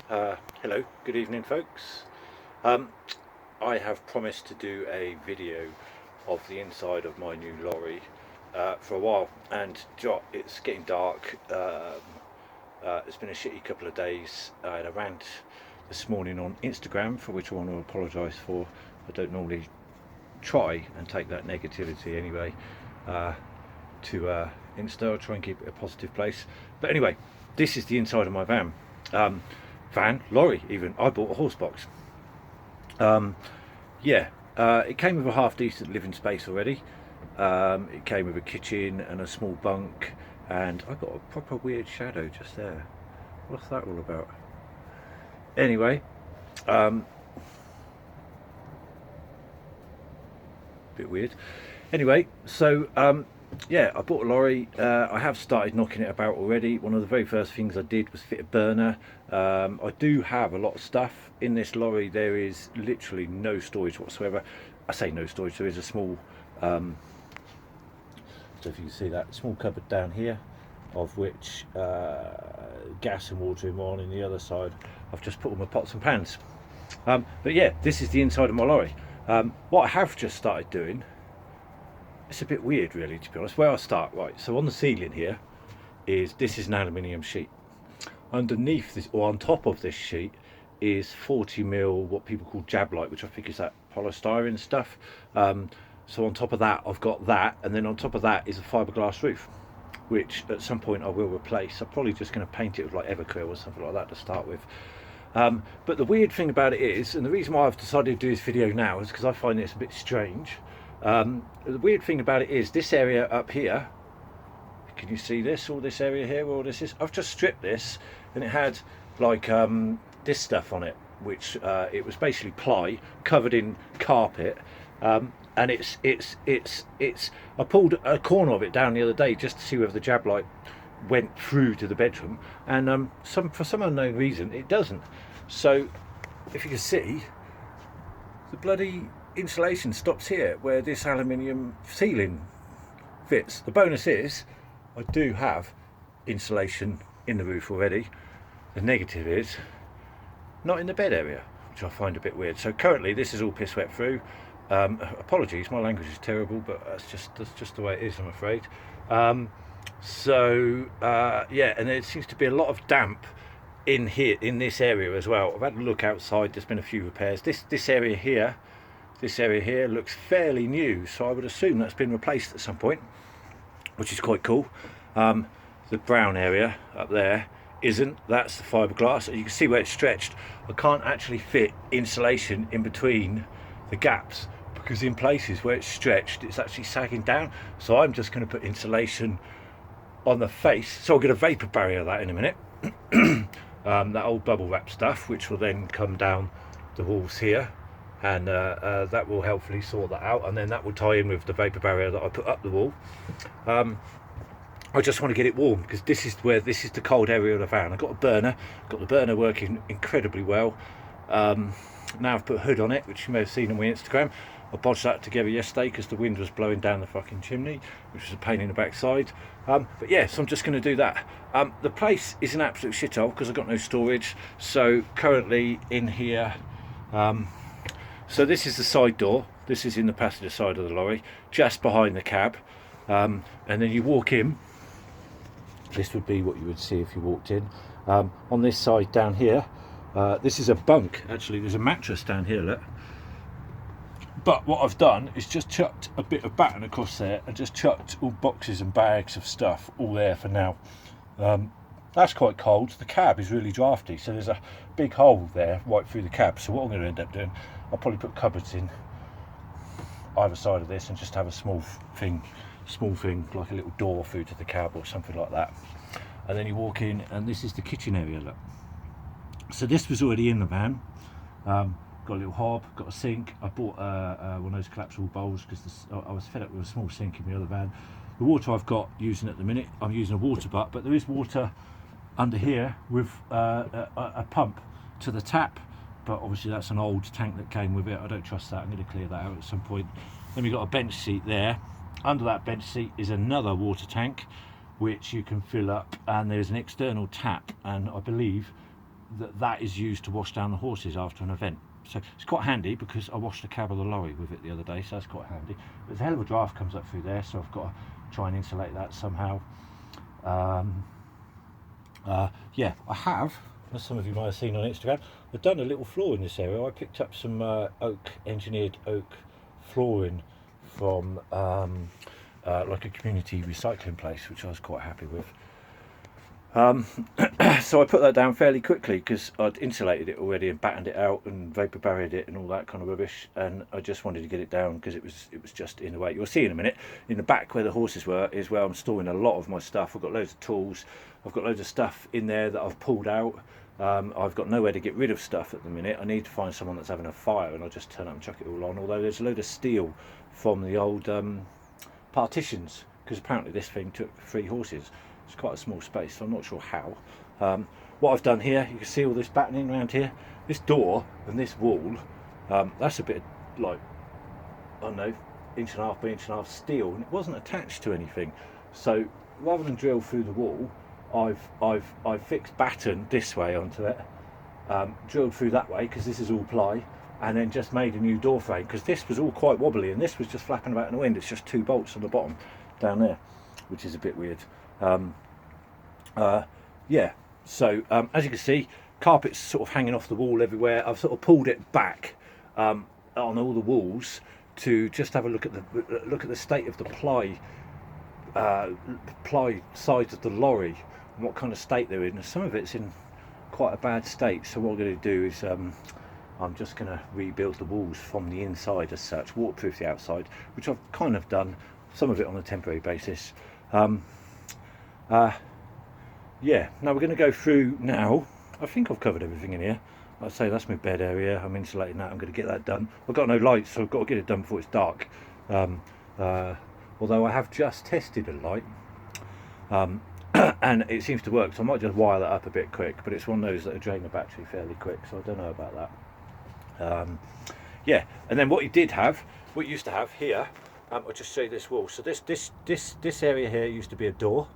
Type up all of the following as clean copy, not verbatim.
Hello, good evening folks. I have promised to do a video of the inside of my new lorry for a while, and it's getting dark. It's been a shitty couple of days. I had a rant this morning on Instagram, for which I want to apologise for. I don't normally try and take that negativity anyway to Insta. I try and keep it a positive place. But anyway, this is the inside of my van. Lorry even. I bought a horsebox. It came with a half decent living space already. It came with a kitchen and a small bunk, and I got a proper weird shadow just there. What's that all about? Anyway, bit weird. Anyway, so I bought a lorry. I have started knocking it about already. One of the very first things I did was fit a burner. I do have a lot of stuff in this lorry. There is literally no storage whatsoever. I say no storage, there is a small, so if you can see that, small cupboard down here, of which gas and water in one. In the other side, I've just put all my pots and pans. But yeah, this is the inside of my lorry. What I have just started doing, it's a bit weird really, to be honest. Where I start, right, so on the ceiling here this is an aluminium sheet. Underneath this, or on top of this sheet, is 40mm what people call jab light, which I think is that polystyrene stuff. So on top of that I've got that, and then on top of that is a fiberglass roof, which at some point I will replace. I'm probably just going to paint it with like Everclear or something like that to start with. But the weird thing about it is, and the reason why I've decided to do this video now is because I find this a bit strange. The weird thing about it is this area up here, can you see this, all this area here, all this is, I've just stripped this, and it had like this stuff on it, which it was basically ply covered in carpet, and it's I pulled a corner of it down the other day just to see whether the jab light went through to the bedroom, and for some unknown reason it doesn't. So if you can see, the bloody insulation stops here where this aluminium ceiling fits. The bonus is I do have insulation in the roof already. The negative is not in the bed area, which I find a bit weird. So currently this is all piss wet through. Apologies, my language is terrible, but that's just the way it is, I'm afraid. And there seems to be a lot of damp in here, in this area as well. I've had a look outside, there's been a few repairs. This area here looks fairly new, so I would assume that's been replaced at some point, which is quite cool. The brown area up there isn't, that's the fiberglass. You can see where it's stretched. I can't actually fit insulation in between the gaps, because in places where it's stretched it's actually sagging down. So I'm just going to put insulation on the face, so I'll get a vapor barrier of that in a minute. That old bubble wrap stuff, which will then come down the walls here, and that will helpfully sort that out, and then that will tie in with the vapor barrier that I put up the wall. I just want to get it warm, because this is the cold area of the van. I've got the burner working incredibly well. Now I've put a hood on it, which you may have seen on my Instagram. I bodged that together yesterday because the wind was blowing down the fucking chimney, which was a pain in the backside. But yeah, so I'm just going to do that. The place is an absolute shithole because I've got no storage. So currently in here, so this is the side door. This is in the passenger side of the lorry, just behind the cab. And then you walk in. This would be what you would see if you walked in. On this side down here, this is a bunk. Actually, there's a mattress down here, look. But what I've done is just chucked a bit of batten across there and just chucked all boxes and bags of stuff all there for now. That's quite cold. The cab is really drafty, so there's a big hole there right through the cab. So what I'm going to end up doing, I'll probably put cupboards in either side of this and just have a small thing like a little door through to the cab or something like that. And then you walk in, and this is the kitchen area, look. So this was already in the van. Got a little hob, got a sink. I bought one of those collapsible bowls because I was fed up with a small sink in the other van. The water I've got using at the minute, I'm using a water butt, but there is water under here with a pump to the tap, but obviously that's an old tank that came with it. I don't trust that. I'm going to clear that out at some point. Then we've got a bench seat there. Under that bench seat is another water tank which you can fill up, and there's an external tap, and I believe that is used to wash down the horses after an event. So it's quite handy because I washed the cab of the lorry with it the other day, so that's quite handy. There's a hell of a draft comes up through there, so I've got to try and insulate that somehow. Yeah, I have, as some of you might have seen on Instagram, I've done a little floor in this area. I picked up some engineered oak flooring from like a community recycling place, which I was quite happy with. So I put that down fairly quickly because I'd insulated it already and battened it out and vapor barried it and all that kind of rubbish, and I just wanted to get it down because it was just in the way. You'll see in a minute in the back where the horses were is where I'm storing a lot of my stuff. I've got loads of tools, I've got loads of stuff in there that I've pulled out. I've got nowhere to get rid of stuff at the minute. I need to find someone that's having a fire and I'll just turn up and chuck it all on, although there's a load of steel from the old partitions, because apparently this thing took 3 horses. It's quite a small space, so I'm not sure how. What I've done here, you can see all this battening around here. This door and this wall, that's a bit of, like, I don't know, 1.5 by 1.5 steel, and it wasn't attached to anything. So rather than drill through the wall, I've fixed batten this way onto it, drilled through that way because this is all ply, and then just made a new door frame because this was all quite wobbly and this was just flapping about in the wind. It's just 2 bolts on the bottom down there, which is a bit weird. Yeah, so as you can see, carpet's sort of hanging off the wall everywhere. I've sort of pulled it back on all the walls to just have a look at the state of the ply sides of the lorry and what kind of state they're in. Some of it's in quite a bad state, so what I'm going to do is I'm just going to rebuild the walls from the inside as such, waterproof the outside, which I've kind of done, some of it on a temporary basis. Yeah, now we're going to go through now. I think I've covered everything in here. Like I say, that's my bed area. I'm insulating that. I'm going to get that done. I've got no lights, so I've got to get it done before it's dark. Although I have just tested a light, and it seems to work, so I might just wire that up a bit quick, but it's one of those that drain the battery fairly quick, so I don't know about that. Yeah, and then what you used to have here, I'll just show you this wall. So this area here used to be a door,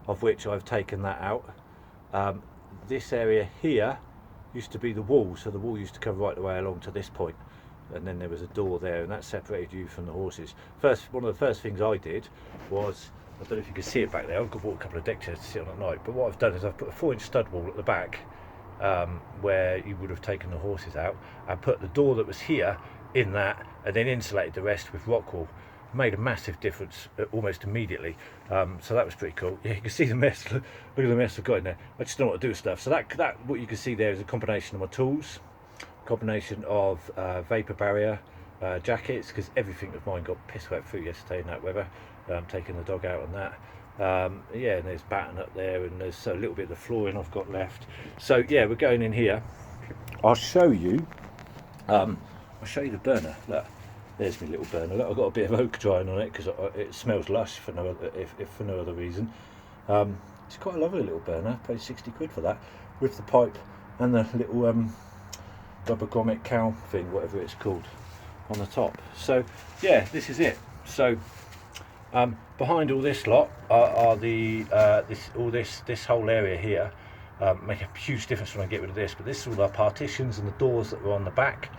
of which I've taken that out. This area here used to be the wall, so the wall used to come right the way along to this point, and then there was a door there, and that separated you from the horses. One of the first things I did was, I don't know if you can see it back there, I've bought a couple of deck chairs to sit on at night, but what I've done is I've put a 4-inch stud wall at the back, where you would have taken the horses out, and put the door that was here in that, and then insulated the rest with rock wool. Made a massive difference almost immediately, so that was pretty cool. Yeah, you can see the mess. Look at the mess I've got in there. I just don't know what to do with stuff. So that what you can see there is a combination of my tools, combination of vapor barrier jackets, because everything of mine got piss wet through yesterday in that weather, taking the dog out on that. Yeah, and there's batten up there, and there's a little bit of the flooring I've got left. So yeah, we're going in here. I'll show you the burner. Look, there's my little burner. Look, I've got a bit of oak drying on it because it smells lush for no other, if for no other reason. It's quite a lovely little burner. Paid 60 quid for that, with the pipe and the little rubber grommet cow thing, whatever it's called, on the top. So yeah, this is it. So behind all this lot are the this whole area here. Make a huge difference when I get rid of this, but this is all our partitions and the doors that were on the back.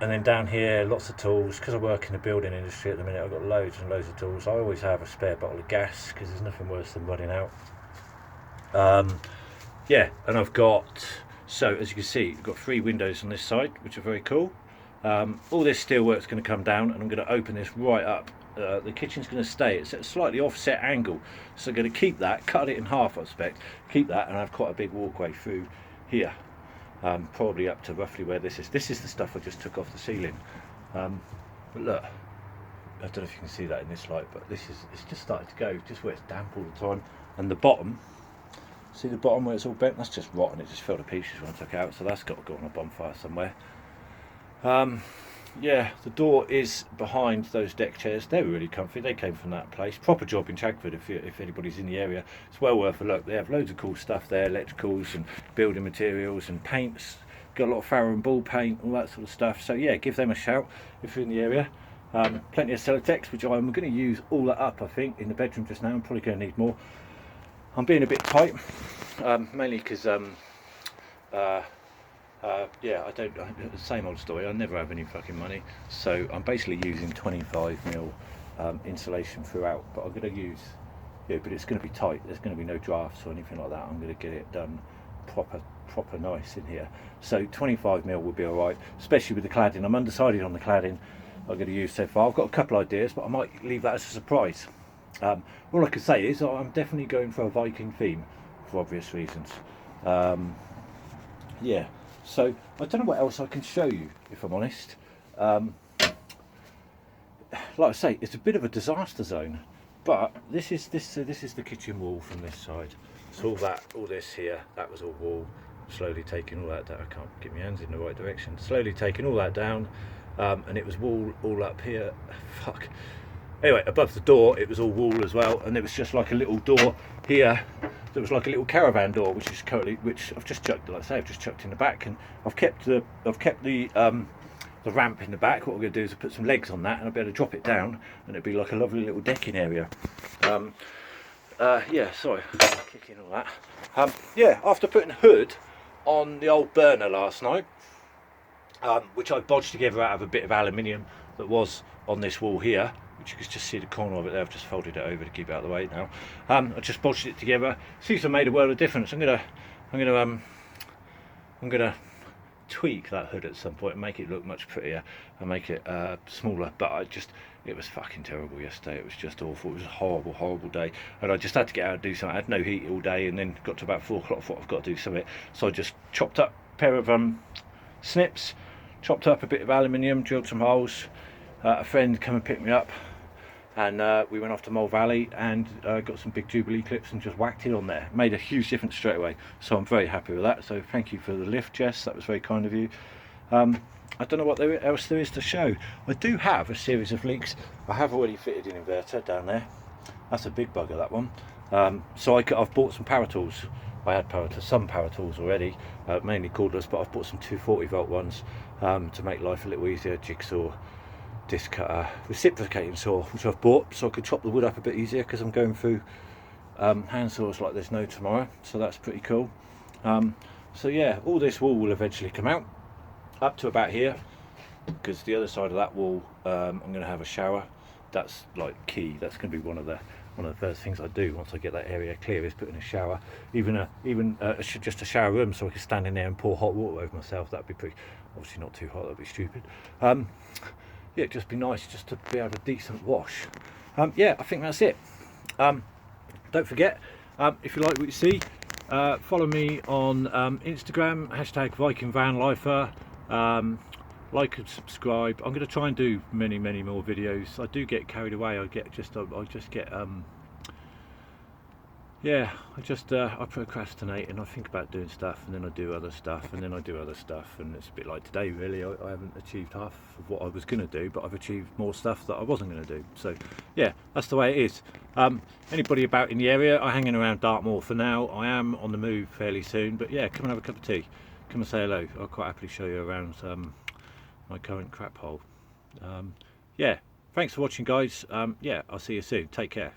And then down here, lots of tools. Because I work in the building industry at the minute, I've got loads and loads of tools. I always have a spare bottle of gas because there's nothing worse than running out. Yeah, and I've got, so as you can see, I've got 3 windows on this side, which are very cool. All this steelwork's going to come down, and I'm going to open this right up. The kitchen's going to stay, it's at a slightly offset angle, so I'm going to keep that, cut it in half I expect, keep that, and have quite a big walkway through here. Probably up to roughly where this is. This is the stuff I just took off the ceiling. But look, I don't know if you can see that in this light, but it's just started to go, just where it's damp all the time. And the bottom, see the bottom where it's all bent? That's just rotten, it just fell to pieces when I took it out, so that's got to go on a bonfire somewhere. Yeah, the door is behind those deck chairs. They were really comfy. They came from that place. Proper job in Chagford if anybody's in the area. It's well worth a look. They have loads of cool stuff there, electricals and building materials and paints. Got a lot of Farrow and Ball paint, all that sort of stuff. So yeah, give them a shout if you're in the area. Plenty of Celotex, which I'm going to use all that up, I think, in the bedroom just now. I'm probably going to need more. I'm being a bit tight, mainly because yeah, same old story, I never have any fucking money, so I'm basically using 25mm insulation throughout, but I'm going to use, yeah, but it's going to be tight, there's going to be no drafts or anything like that. I'm going to get it done proper nice in here, so 25mm will be alright, especially with the cladding. I'm undecided on the cladding I'm going to use so far. I've got a couple ideas, but I might leave that as a surprise. All I can say is I'm definitely going for a Viking theme for obvious reasons. Yeah, so I don't know what else I can show you, if I'm honest. Like I say, it's a bit of a disaster zone, but this is the kitchen wall from this side. So all this here, that was all wall. Slowly taking all that down. I can't get my hands in the right direction. Slowly taking all that down, and it was wall all up here. Fuck. Anyway, above the door it was all wall as well, and there was just like a little door here. There was like a little caravan door, which I've just chucked. Like I say, I've just chucked in the back, and I've kept the ramp in the back. What we're going to do is put some legs on that, and I'll be able to drop it down, and it'll be like a lovely little decking area. Yeah, sorry, kicking all that. Yeah, after putting a hood on the old burner last night, which I bodged together out of a bit of aluminium that was on this wall here, which you can just see the corner of it there. I've just folded it over to keep it out of the way now. I just bodged it together. Seems to have made a world of difference. I'm gonna tweak that hood at some point and make it look much prettier and make it smaller, but it was fucking terrible yesterday. It was just awful. It was a horrible day, and I just had to get out and do something. I had no heat all day, and then got to about 4 o'clock, thought I've got to do something, so I just chopped up a pair of snips, chopped up a bit of aluminium, drilled some holes. A friend came and picked me up, and we went off to Mole Valley and got some big Jubilee clips and just whacked it on there. Made a huge difference straight away, so I'm very happy with that. So thank you for the lift, Jess, that was very kind of you. I don't know what else there is to show. I do have a series of links. I have already fitted an inverter down there. That's a big bugger, that one. So I've bought some power tools. I had some power tools already, mainly cordless, but I've bought some 240 volt ones to make life a little easier. Jigsaw, disc cutter, reciprocating saw, which I've bought so I could chop the wood up a bit easier, because I'm going through hand saws like there's no tomorrow, so that's pretty cool. So yeah, all this wall will eventually come out up to about here, because the other side of that wall I'm going to have a shower. That's like key. That's going to be one of the first things I do once I get that area clear, is put in a shower, just a shower room, so I can stand in there and pour hot water over myself. That'd be pretty, obviously not too hot, that'd be stupid. Yeah, it'd just be nice just to be able to decent wash. Yeah, I think that's it. Don't forget, if you like what you see, follow me on Instagram, #VikingVanLifer. Like and subscribe. I'm going to try and do many more videos. I do get carried away. I procrastinate, and I think about doing stuff, and then I do other stuff, and then I do other stuff, and it's a bit like today really. I haven't achieved half of what I was going to do, but I've achieved more stuff that I wasn't going to do. So yeah, that's the way it is. Anybody about in the area, I'm hanging around Dartmoor for now. I am on the move fairly soon, but yeah, come and have a cup of tea, come and say hello. I'll quite happily show you around my current crap hole. Yeah, thanks for watching, guys. Yeah, I'll see you soon. Take care.